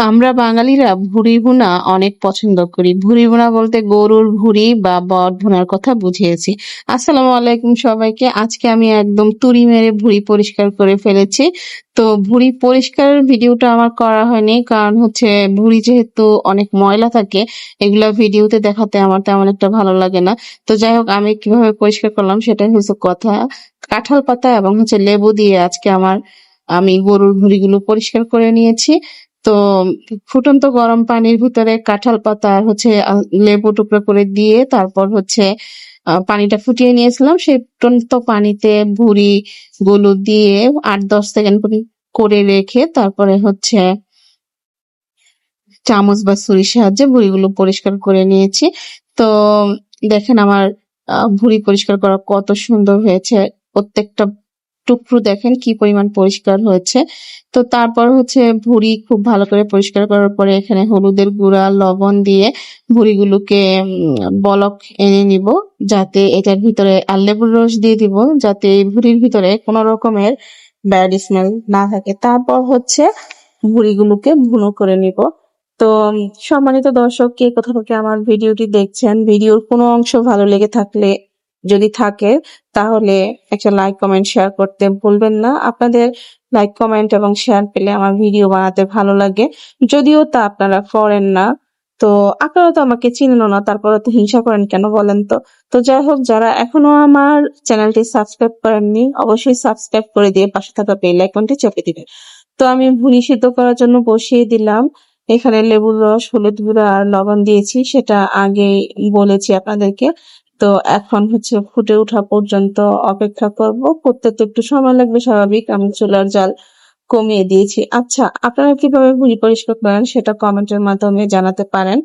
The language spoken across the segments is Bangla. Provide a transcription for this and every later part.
আমরা বাঙালিরা ভুঁড়ি ভুনা অনেক পছন্দ করি। ভুঁড়ি ভুনা বলতে গরুর ভুঁড়ি বা বট ভুনার কথা বুঝিয়েছি। আসসালামু আলাইকুম সবাইকে। আজকে আমি একদম তুড়ি মেরে ভুঁড়ি পরিষ্কার করে ফেলেছি। তো ভুঁড়ি পরিষ্কারের ভিডিওটা আমার করা হয়নি, কারণ হচ্ছে ভুঁড়ি যেহেতু অনেক ময়লা থাকে, এগুলা ভিডিওতে দেখাতে আমার তেমন একটা ভালো লাগে না। তো যাই হোক, আমি কিভাবে পরিষ্কার করলাম সেটাই হচ্ছে কথা। কাঁঠাল পাতা এবং হচ্ছে লেবু দিয়ে আজকে আমি গরুর ভুঁড়িগুলো পরিষ্কার করে নিয়েছি। তো ফুটন্ত গরম পানির ভিতরে কাঁঠাল পাতা আর হচ্ছে লেবু টুকরো করে দিয়ে তারপর হচ্ছে পানিটা ফুটিয়ে নিয়েছিলাম। সেই ফুটন্ত পানিতে ভুঁড়ি গুলো দিয়ে 8-10 সেকেন্ড করে রেখে তারপরে হচ্ছে চামচ বা ছুরির সাহায্যে ভুঁড়িগুলো পরিষ্কার করে নিয়েছি। তো দেখেন আমার ভুঁড়ি পরিষ্কার করা কত সুন্দর হয়েছে। প্রত্যেকটা টুকরো দেখেন কি পরিমাণ পরিষ্কার হয়েছে। তো তারপর হচ্ছে ভুঁড়ি খুব ভালো করে পরিষ্কার করার পরে এখানে হলুদের গুঁড়া, লবণ দিয়ে ভুঁড়িগুলোকে বলক এনে নিব, যাতে এটার ভিতরে আর লেবুর রস দিয়ে দিব, যাতে এই ভুঁড়ির ভিতরে কোনো রকমের ব্যাড স্মেল না থাকে। তারপর হচ্ছে ভুঁড়িগুলোকে ভুনো করে নিব। তো সম্মানিত দর্শক, কে কোথা থেকে আমার ভিডিওটি দেখছেন, ভিডিওর কোনো অংশ ভালো লেগে থাকলে যদি থাকে তাহলে একটা লাইক, কমেন্ট, শেয়ার করতে ভুলবেন না। আপনাদের লাইক, কমেন্ট এবং শেয়ার পেলে আমার ভিডিও বানাতে ভালো লাগে, যদিও তা আপনারা করেন না। তো আপনারা তো আমাকে চিনেন না, তারপরে তো হিংসা করেন কেন বলেন তো? তো যাই হোক, যারা এখনো আমার চ্যানেলটি সাবস্ক্রাইব করেননি অবশ্যই সাবস্ক্রাইব করে দিয়ে পাশে থাকা বেল আইকনটি চেপে দিবেন। তো আমি ভুঁড়ি সিদ্ধ করার জন্য বসিয়ে দিলাম। এখানে লেবুর রস, হলুদ গুঁড়া আর লবণ দিয়েছি, সেটা আগেই বলেছি আপনাদেরকে। তো এখন হচ্ছে ফুটে ওঠা পর্যন্ত অপেক্ষা করব। করতে তো একটু সময় লাগবে, স্বাভাবিক, আমি চুলার জাল কমিয়ে দিয়েছি। আচ্ছা, আপনারা কিভাবে ভুঁড়ি পরিষ্কার করেন সেটা কমেন্টের মাধ্যমে জানাতে পারেন।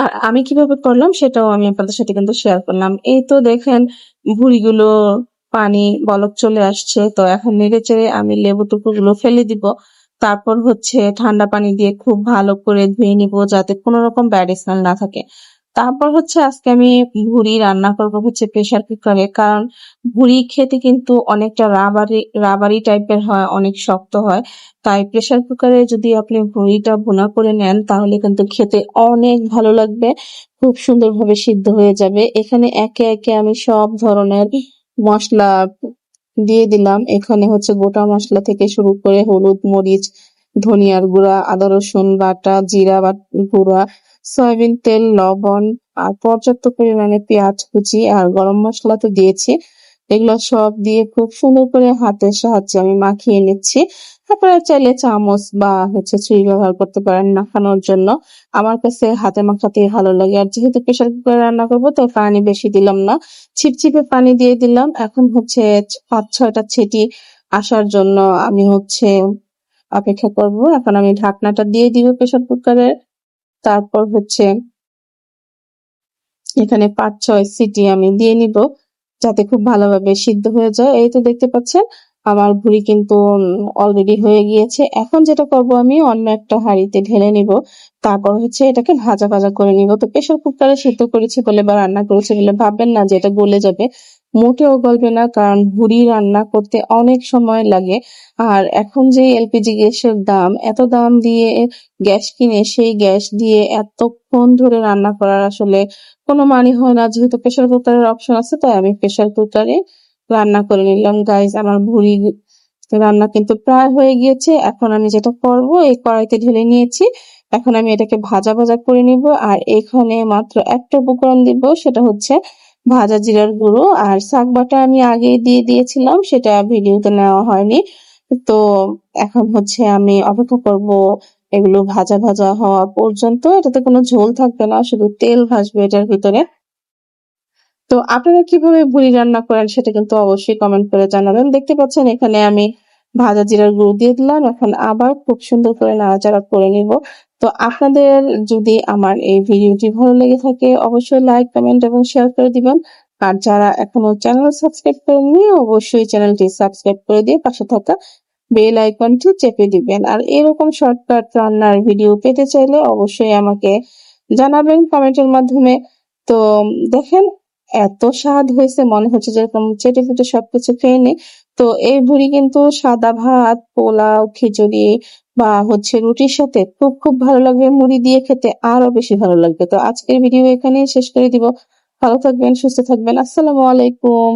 আর আমি কিভাবে করলাম সেটাও আমি আপনাদের সাথে কিন্তু শেয়ার করলাম। এই তো দেখেন ভুঁড়িগুলো পানি বলক চলে আসছে। তো এখন নেড়েচেড়ে আমি লেবু টুকরোগুলো ফেলে দিব। তারপর হচ্ছে ঠান্ডা পানি দিয়ে খুব ভালো করে ধুয়ে নিব, যাতে কোনো রকম ব্যাড স্মেল না থাকে। তারপর হচ্ছে আজকে আমি ভুঁড়ি রান্না করব হচ্ছে প্রেসার কুকারে, কারণ ভুঁড়ি খেতে কিন্তু অনেকটা রাবারি রাবারি টাইপের হয়, অনেক শক্ত হয়। তাই প্রেসার কুকারে যদি আপনি ভুঁড়িটা ভুনা করে নেন তাহলে কিন্তু খেতে অনেক ভালো লাগবে, খুব সুন্দরভাবে সিদ্ধ হয়ে যাবে। এখানে একে একে আমি সব ধরনের মশলা দিয়ে দিলাম। এখানে হচ্ছে গোটা মশলা থেকে শুরু করে হলুদ, মরিচ, ধনিয়ার গুঁড়া, আদা রসুন বাটা, জিরা গুঁড়া, সয়াবিন তেল, লবণ আর পর্যাপ্ত পরিমাণে পেঁয়াজ কুচি আর গরম মশলা তো দিয়েছি। এগুলো সব দিয়ে খুব সুন্দর করে হাতের সাহায্যে আমি মাখিয়ে নিচ্ছি। আপনারা চাইলে চামচ বা হচ্ছে ছুরি ব্যবহার করতে পারেন মাখানোর জন্য। আমার কাছে হাতে মাখাতেই ভালো লাগে। আর যেহেতু প্রেসার কুকারে রান্না করবো তাই পানি বেশি দিলাম না, ছিপছিপে পানি দিয়ে দিলাম। এখন হচ্ছে 5-6টা ছিটি আসার জন্য আমি হচ্ছে অপেক্ষা করব। এখন আমি ঢাকনাটা দিয়ে দিব প্রেসার কুকারে। তারপর হচ্ছে এখানে 5-6 সিটি আমি দিয়ে নিব, যাতে খুব ভালোভাবে সিদ্ধ হয়ে যায়। এই তো দেখতে পাচ্ছেন আমার ভুঁড়ি কিন্তু অলরেডি হয়ে গিয়েছে। এখন যেটা করব, আমি অন্য একটা হাঁড়িতে ঢেলে নিব। তারপর হচ্ছে এটাকে ভাজা ভাজা করে নিব। তো প্রেসার কুকারে সিদ্ধ করেছি বলে বা রান্না করেছি বলে ভাববেন না যে এটা গলে যাবে, মোটেও গলবে না, কারণ ভুঁড়ি রান্না করতে অনেক সময় লাগে। আর এখন যে এলপিজি গ্যাসের দাম, এত দাম দিয়ে গ্যাস কিনে সেই গ্যাস দিয়ে এতক্ষণ ধরে রান্না করার আসলে কোনো মানে হয় না। যেহেতু প্রেসার কুকারের অপশন আছে তাই আমি প্রেসার কুকারে রান্না করে নিলাম। গাইজ, আমার ভুঁড়ি রান্না কিন্তু প্রায় হয়ে গিয়েছে। এখন আমি যেটা করব, এই কড়াইতে ঢেলে নিয়েছি। এখন আমি এটাকে ভাজা ভাজা করে নিব। আর এখানে মাত্র একটা উপকরণ দিব, সেটা হচ্ছে ভাজা জিরার গুঁড়ো। আর শাক বাটা আমি আগে দিয়ে দিয়েছিলাম, সেটা ভিডিওতে নেওয়া হয়নি। তো এখন হচ্ছে আমি অপেক্ষা করব এগুলো ভাজা ভাজা হওয়া পর্যন্ত। এটাতে কোনো ঝোল থাকবে না, শুধু তেল ভাসবে এটার ভিতরে। তো আপনারা কিভাবে ভুঁড়ি রান্না করেন সেটা কিন্তু অবশ্যই কমেন্ট করে জানাবেন। দেখতে পাচ্ছেন এখানে আমি ভাজা জিরার গুঁড়ো দিয়ে দিলাম। এখন আবার খুব সুন্দর করে নাড়াচাড়া করে নিব। তো আপনাদের যদি আমার এই ভিডিওটি ভালো লেগে থাকে অবশ্যই লাইক, কমেন্ট এবং শেয়ার করে দিবেন। আর যারা এখনো চ্যানেল সাবস্ক্রাইব করেননি অবশ্যই চ্যানেলটি সাবস্ক্রাইব করে দিয়ে পাশে থাকা বেল আইকনটি চেপে দিবেন। আর এরকম শর্টকাট রান্নার ভিডিও পেতে চাইলে অবশ্যই আমাকে জানাবেন কমেন্টের মাধ্যমে। তো দেখেন এত স্বাদ হয়েছে, মনে হচ্ছে যেরকম চেটে পুটে সবকিছু খেয়ে নি। তো এই ভুঁড়ি কিন্তু সাদা ভাত, পোলাও, খিচুড়ি বা হচ্ছে রুটির সাথে খুব খুব ভালো লাগবে, মুড়ি দিয়ে খেতে আরো বেশি ভালো লাগবে। তো আজকের ভিডিও এখানেই শেষ করে দিব। ভালো থাকবেন, সুস্থ থাকবেন। আসসালামু আলাইকুম।